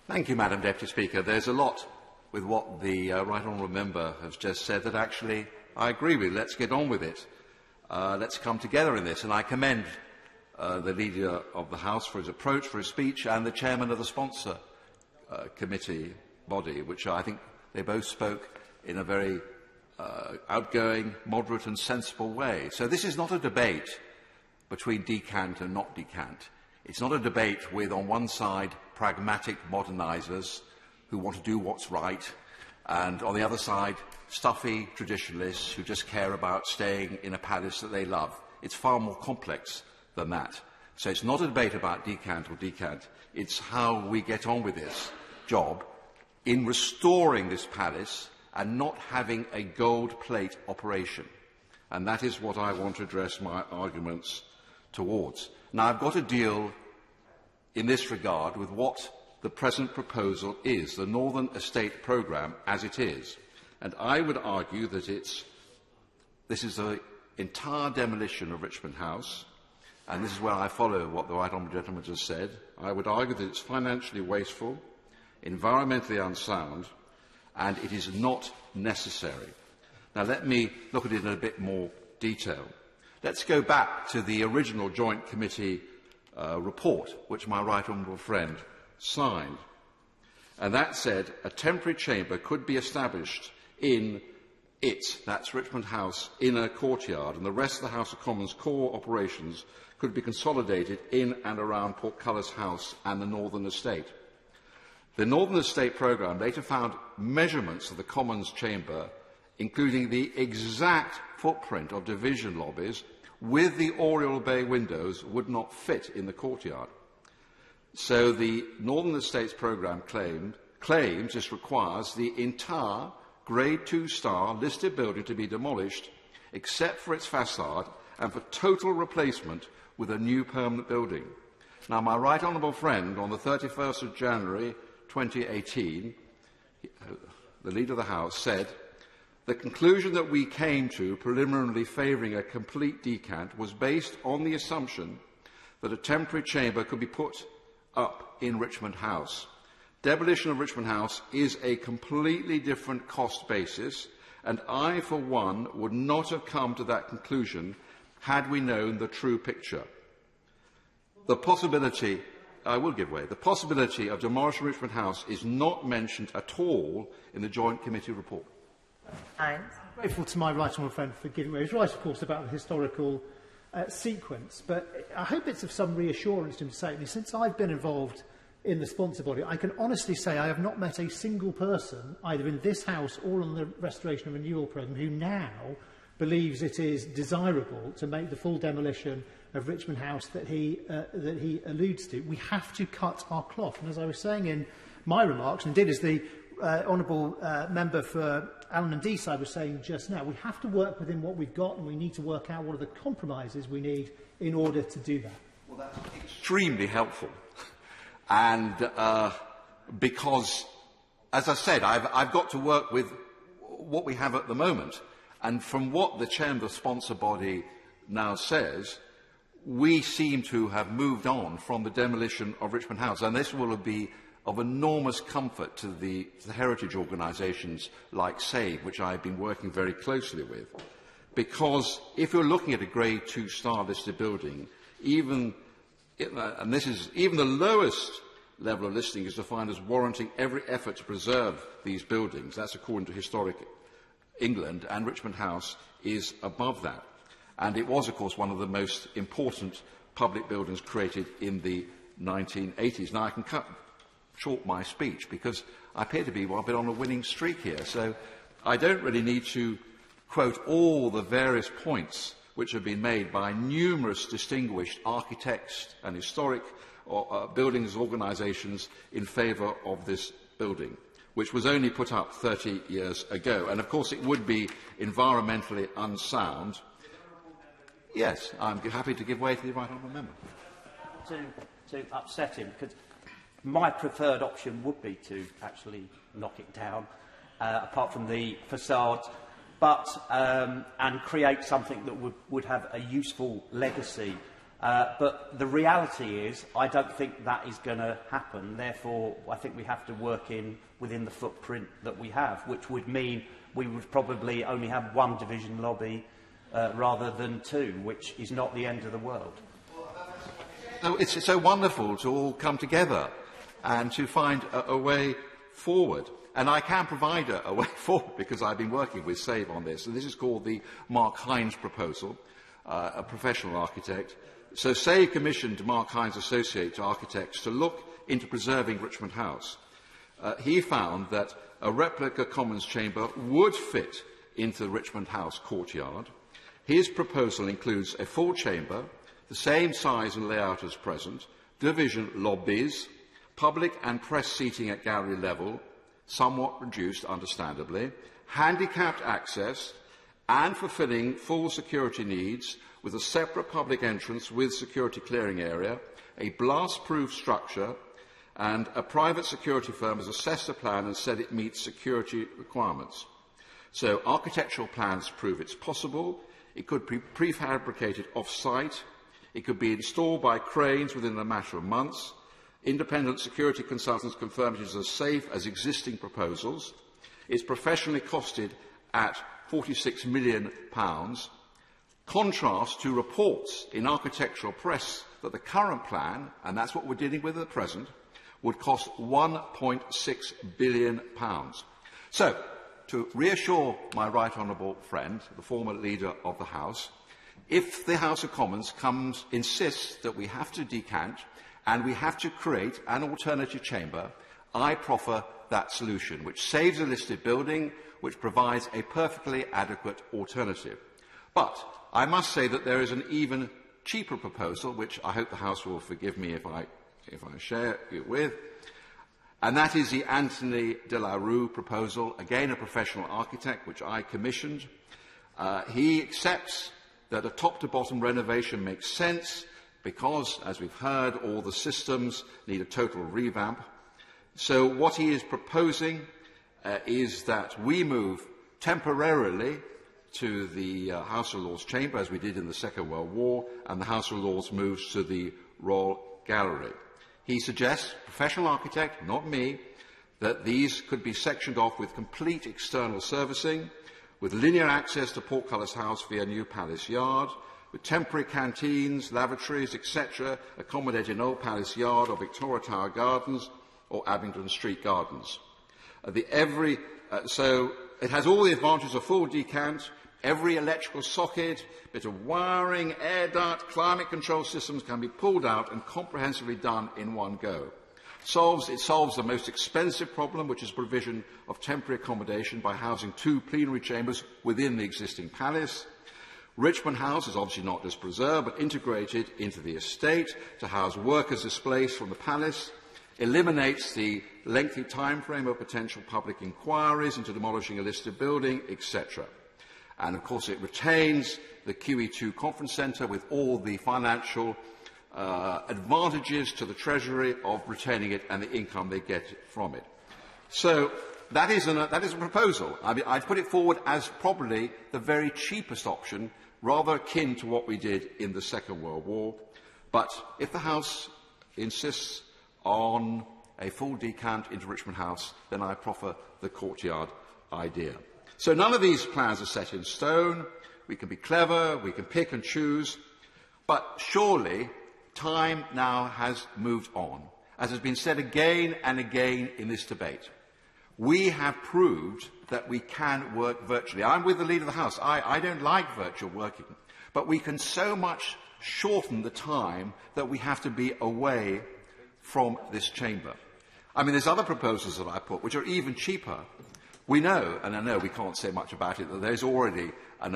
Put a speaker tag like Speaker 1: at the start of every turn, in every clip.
Speaker 1: Thank you, Madam Deputy Speaker. There's a lot with what the Right Honourable Member has just said that actually I agree with. Let's get on with it. Let's come together in this. And I commend the Leader of the House for his approach, for his speech, and the Chairman of the Sponsor Committee body, which I think they both spoke in a very outgoing, moderate and sensible way. So this is not a debate between decant and not decant. It's not a debate with, on one side, pragmatic modernisers who want to do what's right, and on the other side, stuffy traditionalists who just care about staying in a palace that they love. It's far more complex than that. So it's not a debate about decant or decant. It's how we get on with this job in restoring this palace and not having a gold plate operation. And that is what I want to address my arguments towards. Now, I've got to deal in this regard with what the present proposal is, the Northern Estate Programme as it is. And I would argue that this is an entire demolition of Richmond House, and this is where I follow what the Right Honourable Gentleman just said. I would argue that it's financially wasteful, environmentally unsound, and it is not necessary. Now, let me look at it in a bit more detail. Let's go back to the original Joint Committee report, which my right honourable friend signed. And that said, a temporary chamber could be established in that's Richmond House, inner courtyard, and the rest of the House of Commons core operations could be consolidated in and around Portcullis House and the Northern Estate. The Northern Estate Programme later found measurements of the Commons chamber, including the exact footprint of division lobbies with the oriel bay windows, would not fit in the courtyard. So the Northern Estates Programme claims this requires the entire Grade 2 star listed building to be demolished, except for its facade, and for total replacement with a new permanent building. Now, my right honourable friend, on the 31st of January 2018, the Leader of the House said, "The conclusion that we came to, preliminarily favouring a complete decant, was based on the assumption that a temporary chamber could be put up in Richmond House. Demolition of Richmond House is a completely different cost basis, and I, for one, would not have come to that conclusion had we known the true picture. The possibility, I will give way, the possibility of demolishing Richmond House is not mentioned at all in the Joint Committee report."
Speaker 2: I'm grateful to my right honourable friend for giving way. He's right, of course, about the historical sequence, but I hope it's of some reassurance to him to say, since I've been involved in the sponsor body, I can honestly say I have not met a single person, either in this House or on the Restoration and Renewal Programme, who now believes it is desirable to make the full demolition of Richmond House that he alludes to. We have to cut our cloth. And as I was saying in my remarks, and indeed as the Honourable Member for Allen and Deeside was saying just now, we have to work within what we've got, and we need to work out what are the compromises we need in order to do that.
Speaker 1: Well, that's extremely helpful. And because, as I said, I've got to work with what we have at the moment. And from what the chair of the sponsor body now says, we seem to have moved on from the demolition of Richmond House. And this will be of enormous comfort to the heritage organisations like SAVE, which I've been working very closely with. Because if you're looking at a Grade 2 star listed building, even the lowest level of listing is defined as warranting every effort to preserve these buildings. That's according to Historic England, and Richmond House is above that. And it was, of course, one of the most important public buildings created in the 1980s. Now, I can cut short my speech because I appear to be a bit on a winning streak here, so I don't really need to quote all the various points which have been made by numerous distinguished architects and historic buildings organisations in favour of this building, which was only put up 30 years ago. And of course it would be environmentally unsound. Yes, I'm happy to give way to the right honourable member.
Speaker 3: To upset him, because my preferred option would be to actually knock it down, apart from the facade, but and create something that would have a useful legacy But the reality is, I don't think that is going to happen. Therefore, I think we have to work within the footprint that we have, which would mean we would probably only have one division lobby rather than two, which is not the end of the world.
Speaker 1: So it's so wonderful to all come together and to find a way forward. And I can provide a way forward because I've been working with SAVE on this. And this is called the Mark Hines proposal, a professional architect. So SAVE commissioned Mark Hines Associates Architects to look into preserving Richmond House. He found that a replica Commons chamber would fit into the Richmond House courtyard. His proposal includes a full chamber, the same size and layout as present, division lobbies, public and press seating at gallery level, somewhat reduced, understandably, handicapped access, and fulfilling full security needs with a separate public entrance with security clearing area, a blast-proof structure, and a private security firm has assessed the plan and said it meets security requirements. So architectural plans prove it's possible. It could be prefabricated off-site. It could be installed by cranes within a matter of months. Independent security consultants confirm it is as safe as existing proposals. It's professionally costed at £46 million. Contrast to reports in architectural press that the current plan, and that's what we're dealing with at present, would cost £1.6 billion. So, to reassure my right honourable friend, the former leader of the House, if the House of Commons insists that we have to decant and we have to create an alternative chamber, I proffer that solution, which saves a listed building, which provides a perfectly adequate alternative. But I must say that there is an even cheaper proposal, which I hope the House will forgive me if I share it with, and that is the Anthony de la Rue proposal, again a professional architect, which I commissioned. He accepts that a top-to-bottom renovation makes sense because, as we've heard, all the systems need a total revamp. So what he is proposing is that we move temporarily to the House of Lords chamber, as we did in the Second World War, and the House of Lords moves to the Royal Gallery. He suggests, professional architect, not me, that these could be sectioned off with complete external servicing, with linear access to Portcullis House via New Palace Yard, with temporary canteens, lavatories, etc., accommodated in Old Palace Yard or Victoria Tower Gardens or Abingdon Street Gardens. So it has all the advantages of full decant. Every electrical socket, bit of wiring, air duct, climate control systems can be pulled out and comprehensively done in one go. It solves the most expensive problem, which is provision of temporary accommodation by housing 2 plenary chambers within the existing palace. Richmond House is obviously not just preserved, but integrated into the estate to house workers displaced from the palace, eliminates the lengthy time frame of potential public inquiries into demolishing a listed building, etc. And, of course, it retains the QE2 conference centre with all the financial advantages to the Treasury of retaining it and the income they get from it. So that is a proposal. I mean, I'd put it forward as probably the very cheapest option, rather akin to what we did in the Second World War. But if the House insists on a full decant into Richmond House, then I proffer the courtyard idea. So none of these plans are set in stone. We can be clever, we can pick and choose, but surely time now has moved on. As has been said again and again in this debate, we have proved that we can work virtually. I'm with the Leader of the House. I don't like virtual working, but we can so much shorten the time that we have to be away from this chamber. I mean, there's other proposals that I put which are even cheaper. We know, and I know we can't say much about it, that there's already an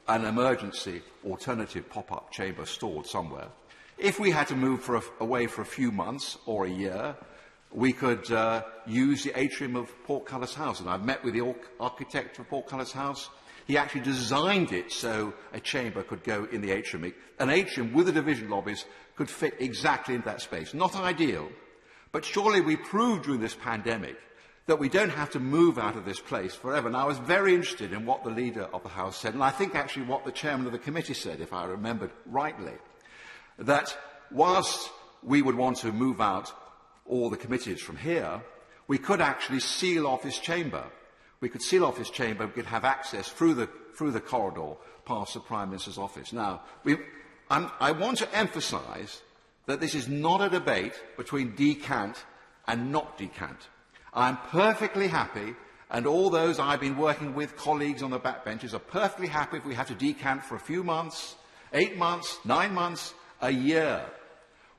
Speaker 1: emergency alternative pop-up chamber stored somewhere. If we had to move away for a few months or a year, we could use the atrium of Portcullis House. And I've met with the architect of Portcullis House. He actually designed it so a chamber could go in the atrium. An atrium with the division lobbies could fit exactly into that space. Not ideal, but surely we proved during this pandemic that we don't have to move out of this place forever. And I was very interested in what the Leader of the House said, and I think actually what the Chairman of the Committee said, if I remembered rightly. that whilst we would want to move out all the committees from here, we could actually seal off this chamber. We could seal off this chamber, we could have access through the corridor past the Prime Minister's office. Now, I want to emphasise that this is not a debate between decant and not decant. I'm perfectly happy, and all those I've been working with, colleagues on the backbenches, are perfectly happy if we have to decant for a few months, 8 months, 9 months, a year.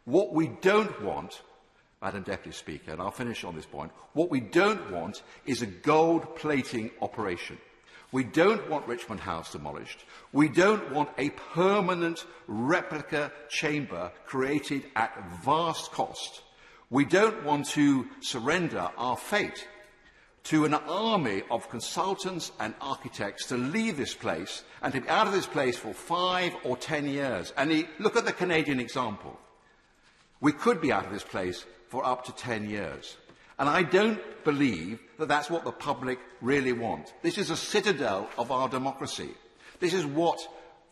Speaker 1: What we don't want, Madam Deputy Speaker, and I'll finish on this point, what we don't want is a gold-plating operation. We don't want Richmond House demolished. We don't want a permanent replica chamber created at vast cost. We don't want to surrender our fate to an army of consultants and architects to leave this place and to be out of this place for 5 or 10 years. And look at the Canadian example. We could be out of this place for up to 10 years. And I don't believe that that's what the public really want. This is a citadel of our democracy. This is what,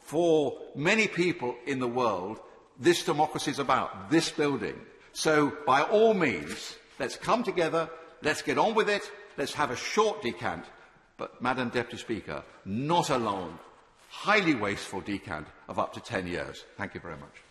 Speaker 1: for many people in the world, this democracy is about, this building. So, by all means, let's come together, let's get on with it, let's have a short decant, but, Madam Deputy Speaker, not a long, highly wasteful decant of up to 10 years. Thank you very much.